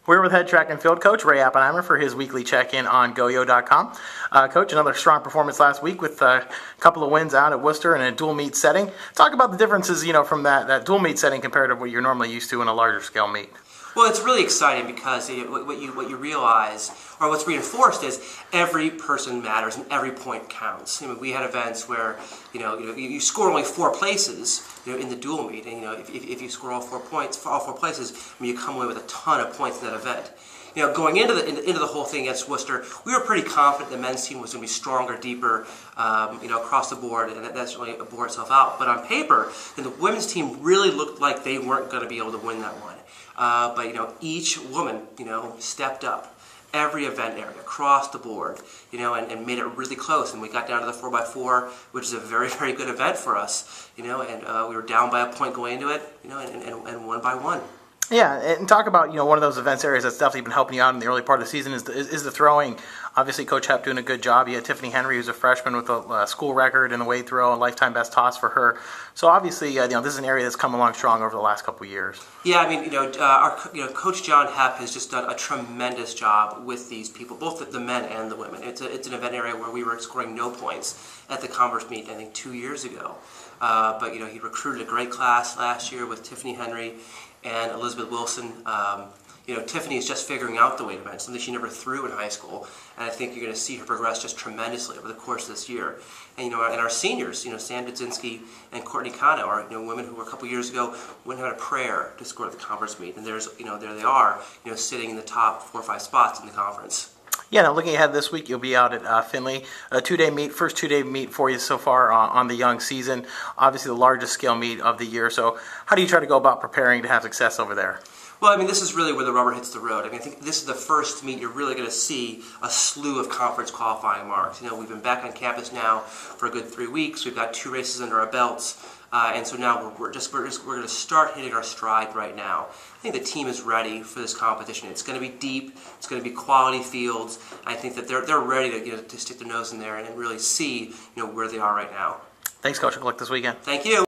We're with head track and field coach Ray Oppenheimer for his weekly check-in on GoYo.com. Coach, another strong performance last week with a couple of wins out at Worcester in a dual meet setting. Talk about the differences, from that dual meet setting compared to what you're normally used to in a larger scale meet. Well, it's really exciting because what you realize, or what's reinforced, is every person matters and every point counts. We had events where you score only 4 places in the dual meet, and if you score all 4 points for all 4 places, you come away with a ton of points in that event. Going into the whole thing against Worcester, we were pretty confident the men's team was going to be stronger, deeper, across the board, and that's really bore itself out. But on paper, the women's team really looked like they weren't going to be able to win that one. But each woman, stepped up every event area across the board, and made it really close. And we got down to the 4x4, which is a very, very good event for us, and we were down by a point going into it, and won by 1. Yeah, and talk about one of those events areas that's definitely been helping you out in the early part of the season is the throwing. Obviously, Coach Hepp doing a good job. You had Tiffany Henry, who's a freshman with a school record in a weight throw, and lifetime best toss for her. So obviously, this is an area that's come along strong over the last couple of years. Yeah, our Coach John Hepp has just done a tremendous job with these people, both the men and the women. It's an event area where we were scoring no points at the conference meet, I think 2 years ago. But he recruited a great class last year with Tiffany Henry and Elizabeth Wilson. Tiffany is just figuring out the weight event, something she never threw in high school, and I think you're going to see her progress just tremendously over the course of this year. And and our seniors, Sam Dudzinski and Courtney Kano are women who were a couple years ago wouldn't have had a prayer to score at the conference meet, and there they are, sitting in the top 4 or 5 spots in the conference. Yeah, now looking ahead this week, you'll be out at Findlay, a 2-day meet, first 2-day meet for you so far on the young season. Obviously the largest scale meet of the year. So how do you try to go about preparing to have success over there? Well, this is really where the rubber hits the road. I think this is the first meet you're really going to see a slew of conference qualifying marks. We've been back on campus now for a good 3 weeks. We've got 2 races under our belts. And so now we're going to start hitting our stride right now. I think the team is ready for this competition. It's going to be deep. It's going to be quality fields. I think that they're ready to stick their nose in there and really see where they are right now. Thanks, Coach. Good luck this weekend. Thank you.